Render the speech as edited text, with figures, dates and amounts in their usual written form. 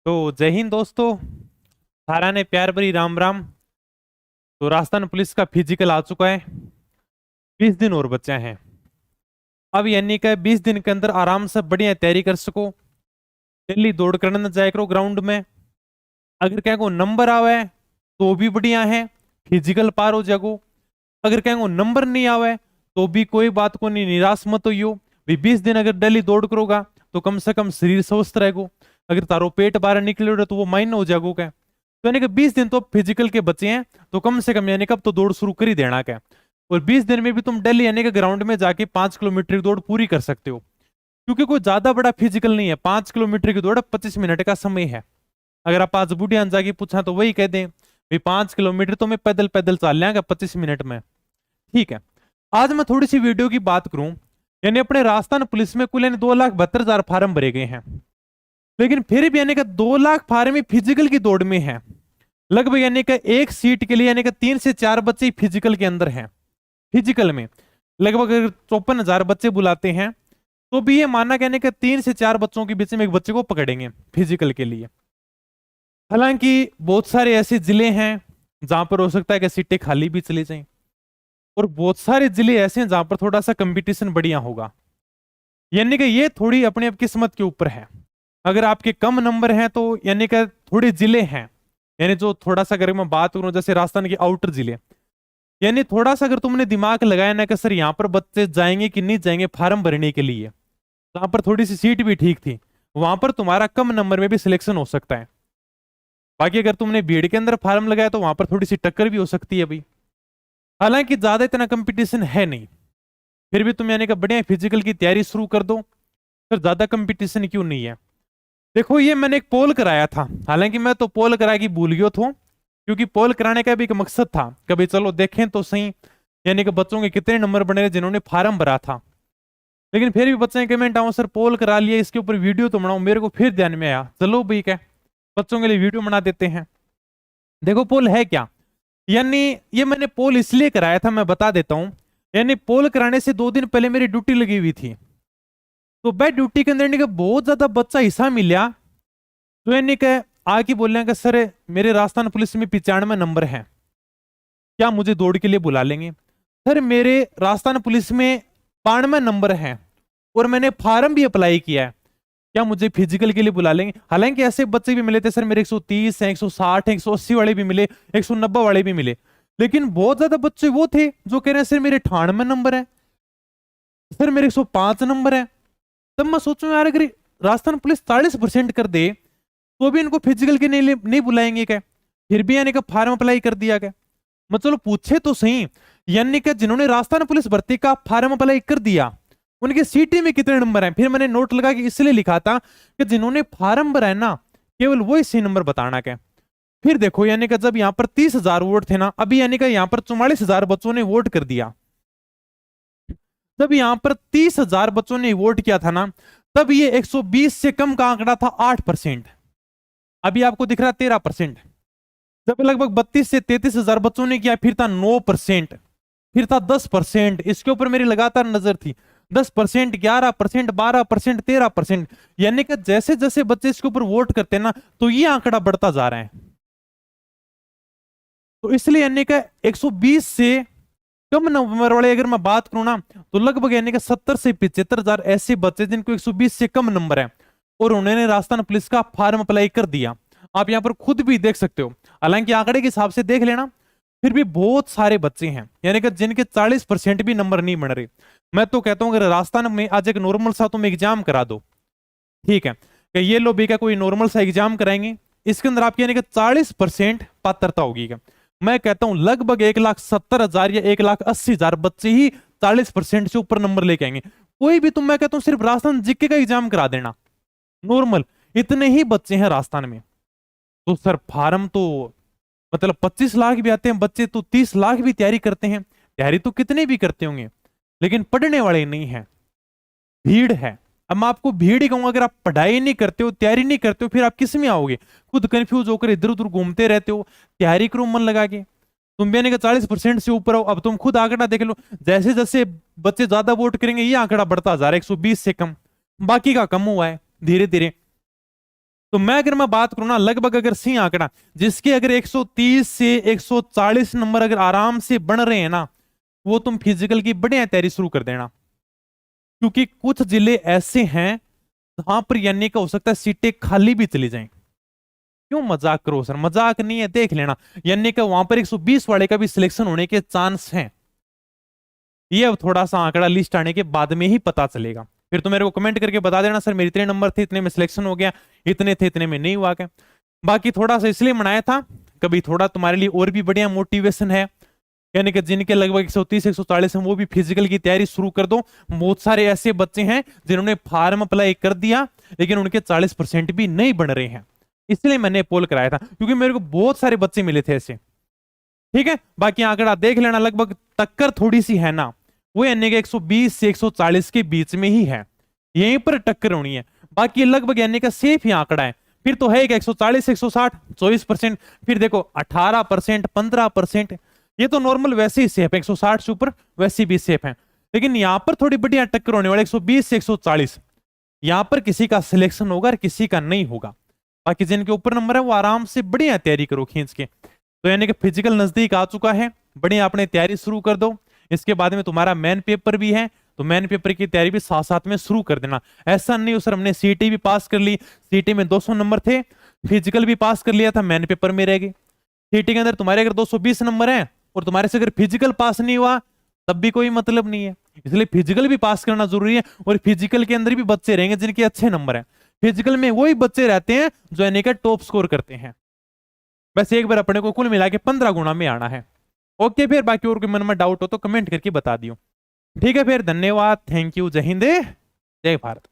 तो जय हिंद दोस्तों। सारा ने प्यार भरी राम राम। तो राजस्थान पुलिस का फिजिकल आ चुका है। 20 दिन और बचे हैं। अब यानी कि 20 दिन के अंदर आराम से बढ़िया तैयारी कर सको। डेली दौड़ करने न जाया करो ग्राउंड में। अगर क्या को नंबर आवे तो भी बढ़िया है, फिजिकल पार हो जागो। अगर क्या को नंबर नहीं आवे तो भी कोई बात को नहीं, निराश मत होइयो। भी 20 दिन अगर डेली दौड़ करोगा तो कम से कम शरीर स्वस्थ रहेगो। अगर तारो पेट बाहर निकले तो वो मायने हो जागो क्या। तो यानी कि 20 दिन तो फिजिकल के बचे हैं, तो कम से कम यानी कि अब तो दौड़ शुरू कर ही देना क्या। और 20 दिन में भी तुम डेली यानी कि ग्राउंड में जाके 5 किलोमीटर की दौड़ पूरी कर सकते हो, क्योंकि कोई ज्यादा बड़ा फिजिकल नहीं है। 5 किलोमीटर की दौड़ 25 मिनट का समय है। अगर आप आज बुढ़िया जाके पूछा तो वही कह दें भी 5 किलोमीटर तो मैं पैदल पैदल चल लेंगे 25 मिनट में। ठीक है। आज मैं थोड़ी सी वीडियो की बात करूं। यानी अपने राजस्थान पुलिस में कुल यानी 2,72,000 फार्म भरे गए हैं, लेकिन फिर भी यानी कि 2 लाख फार्म ही फिजिकल की दौड़ में है। लगभग यानी कि एक सीट के लिए यानी कि 3 से 4 बच्चे फिजिकल के अंदर हैं। फिजिकल में लगभग अगर 54,000 बच्चे बुलाते हैं तो भी ये मानना यानी कि 3 से 4 बच्चों के बीच में एक बच्चे को पकड़ेंगे फिजिकल के लिए। हालांकि बहुत सारे ऐसे जिले हैं जहां पर हो सकता है कि सीटें खाली भी चली जाएं, और बहुत सारे जिले ऐसे हैं जहां पर थोड़ा सा कंपटीशन बढ़िया होगा। यानी कि ये थोड़ी अपनी अब किस्मत के ऊपर है। अगर आपके कम नंबर हैं तो यानी कि थोड़े जिले हैं, यानी जो थोड़ा सा अगर मैं बात करूं जैसे राजस्थान के आउटर जिले, यानी थोड़ा सा अगर तुमने दिमाग लगाया ना कि सर यहाँ पर बच्चे जाएंगे कि नहीं जाएंगे फार्म भरने के लिए, जहां पर थोड़ी सी सीट भी ठीक थी वहां पर तुम्हारा कम नंबर में भी सिलेक्शन हो सकता है। बाकी अगर तुमने बीएड के अंदर फार्म लगाया तो वहां पर थोड़ी सी टक्कर भी हो सकती है अभी। हालांकि ज्यादा इतना कंपटीशन है नहीं, फिर भी तुम यानी कि बढ़िया फिजिकल की तैयारी शुरू कर दो। फिर ज्यादा कंपटीशन क्यों नहीं है। देखो ये मैंने एक पोल कराया था, हालांकि मैं तो पोल करा के भूल गया था, क्योंकि पोल कराने का भी एक मकसद था कभी चलो देखें तो सही यानी कि बच्चों के कितने नंबर बने रहे जिन्होंने फार्म भरा था। लेकिन फिर भी बच्चे कमेंट आओ सर पोल करा लिया, इसके ऊपर वीडियो तो बनाओ। मेरे को फिर ध्यान में आया चलो भाई क्या बच्चों के लिए वीडियो बना देते हैं। देखो पोल है क्या। यानी ये मैंने पोल इसलिए कराया था, मैं बता देता हूं। यानी पोल कराने से 2 दिन पहले मेरी ड्यूटी लगी हुई थी, तो भाई ड्यूटी के अंदर यानी कि बहुत ज्यादा बच्चा हिस्सा मिला। तो यानी कि आके बोल रहे कि सर मेरे राजस्थान पुलिस में 95 नंबर हैं, क्या मुझे दौड़ के लिए बुला लेंगे। सर मेरे राजस्थान पुलिस में 92 नंबर हैं और मैंने फार्म भी अप्लाई किया है, क्या मुझे फिजिकल के लिए बुला लेंगे। हालांकि ऐसे बच्चे भी मिले थे सर मेरे 130 हैं, 160 हैं, 180 वाले भी मिले, 190 वाले भी मिले। लेकिन बहुत ज्यादा बच्चे वो थे जो कह रहे हैं सर मेरे 98 नंबर है, सर मेरे 105 नंबर है। तब मैं सोचूं यार अगर राजस्थान पुलिस 40% कर दे तो भी इनको फिजिकल के नहीं बुलाएंगे क्या। फिर भी यानी कि फार्म अप्लाई कर दिया गया। मैं चलो पूछे तो सही, यानी कि जिन्होंने राजस्थान पुलिस भर्ती का फार्म अप्लाई कर दिया उनके सीटी में कितने नंबर हैं। फिर मैंने नोट लगा कि इसलिए लिखा था कि जिन्होंने फार्म भरा है ना केवल वो इसी नंबर बताना क्या। फिर देखो यानी कि जब यहाँ पर 30,000 वोट थे ना, अभी यानी कि यहाँ पर 44,000 बच्चों ने वोट कर दिया। जब यहाँ पर 30,000 बच्चों ने वोट किया था ना, तब ये 120 से कम का आंकड़ा था 8%। अभी आपको दिख रहा है 13%। जब लगभग 32 से 33 हजार बच्चों ने किया फिर था 9%, फिर था 10%। इसके ऊपर मेरी लगातार नजर थी। 10%, 11%, 12%, 13%। यानी कि जैसे जैसे बच्चे इसके ऊपर वोट करते हैं ना तो ये आंकड़ा बढ़ता जा रहा है। तो इसलिए यानी कि 120 से कम नंबर वाले अगर मैं बात करूं ना तो लगभग यानी कि 70 से 75 हजार ऐसे बच्चे जिनको 120 से कम नंबर है और उन्होंने राजस्थान पुलिस का फार्म अप्लाई कर दिया। आप यहां पर खुद भी देख सकते हो, हालांकि आंकड़े के हिसाब से देख लेना, फिर भी बहुत सारे बच्चे हैं यानी कि जिनके 40% भी नंबर नहीं बन रहे। मैं तो कहता हूं अगर राजस्थान में आज एक नॉर्मल सा तुम एग्जाम करा दो, ठीक है, कि ये लो भी क्या कोई नॉर्मल सा एग्जाम कराएंगे, इसके अंदर आपकी यानी कि 40% पात्रता होगी क्या। मैं कहता हूं लगभग 1,70,000 या 1,80,000 बच्चे ही 40% से ऊपर नंबर लेके आएंगे। कोई भी तुम, मैं कहता हूं सिर्फ राजस्थान जीके का एग्जाम करा देना नॉर्मल, इतने ही बच्चे हैं राजस्थान में। तो सर फार्म तो मतलब 25 लाख भी आते हैं बच्चे, तो 30 लाख भी तैयारी करते हैं। तैयारी तो कितने भी करते होंगे लेकिन पढ़ने वाले नहीं है, भीड़ है। अब मैं आपको भीड़ ही कहूंगा, अगर आप पढ़ाई नहीं करते हो, तैयारी नहीं करते हो, फिर आप किस में आओगे। खुद कंफ्यूज होकर इधर उधर घूमते रहते हो। तैयारी करो मन लगा के, तुम भी यानी कि 40% से ऊपर हो। अब तुम खुद आंकड़ा देख लो, जैसे जैसे बच्चे ज्यादा वोट करेंगे ये आंकड़ा बढ़ता जा रहा है 120 से कम, बाकी का कम हुआ है धीरे धीरे। तो मैं अगर मैं बात करूं ना, लगभग अगर सी आंकड़ा जिसके अगर 130 से 140 नंबर अगर आराम से बन रहे हैं ना, वो तुम फिजिकल की बढ़िया तैयारी शुरू कर देना। क्योंकि कुछ जिले ऐसे हैं जहां पर यानी का हो सकता है सीटें खाली भी चली जाएं। क्यों मजाक करो सर, मजाक नहीं है, देख लेना। यानी कि वहां पर 120 वाले का भी सिलेक्शन होने के चांस हैं। ये अब थोड़ा सा आंकड़ा लिस्ट आने के बाद में ही पता चलेगा। फिर तो मेरे को कमेंट करके बता देना सर मेरे इतने नंबर थे, इतने में सिलेक्शन हो गया, इतने थे इतने में नहीं हुआ क्या। बाकी थोड़ा सा इसलिए मनाया था, कभी थोड़ा तुम्हारे लिए और भी बढ़िया मोटिवेशन है। यानी कि जिनके लगभग 130 140 हैं वो भी फिजिकल की तैयारी शुरू कर दो। बहुत सारे ऐसे बच्चे हैं जिन्होंने फॉर्म अप्लाई कर दिया लेकिन उनके 40% भी नहीं बन रहे हैं, इसलिए मैंने पोल कराया था, क्योंकि मेरे को बहुत सारे बच्चे मिले थे ऐसे। ठीक है, बाकी आंकड़ा देख लेना, लगभग टक्कर थोड़ी सी है ना, वो यानी कि 120 से 140 के बीच में ही है, यहीं पर टक्कर होनी है। बाकी लगभग यानी कि सेफ ही आंकड़ा है। फिर तो है कि 140 160 24%, फिर देखो 18% 15%, ये तो नॉर्मल वैसे ही सेफ है, 160 से ऊपर वैसे भी सेफ है। लेकिन यहां पर थोड़ी बढ़िया टक्कर होने वाले 120 से 140, यहां पर किसी का सिलेक्शन होगा और किसी का नहीं होगा। बाकी जिनके ऊपर नंबर है वो आराम से बढ़िया तैयारी करो खींच के। तो यानी कि फिजिकल नजदीक आ चुका है, बढ़िया अपने तैयारी शुरू कर दो। इसके बाद में तुम्हारा मेन पेपर भी है, तो मेन पेपर की तैयारी भी साथ साथ में शुरू कर देना। ऐसा नहीं हो सर हमने सीटी भी पास कर ली, सीटी में 200 नंबर थे, फिजिकल भी पास कर लिया था, मेन पेपर में रह गई। सीटी के अंदर तुम्हारे अगर 220 नंबर है और तुम्हारे से अगर फिजिकल पास नहीं हुआ तब भी कोई मतलब नहीं है, इसलिए फिजिकल भी पास करना जरूरी है। और फिजिकल के अंदर भी बच्चे रहेंगे जिनके अच्छे नंबर है, फिजिकल में वही बच्चे रहते हैं जो यानी कि टॉप स्कोर करते हैं। बस एक बार अपने को कुल मिला के 15 गुना में आना है। ओके, फिर बाकी और कोई मन में डाउट हो तो कमेंट करके बता दियो। ठीक है, फिर धन्यवाद, थैंक यू, जय हिंद जय भारत।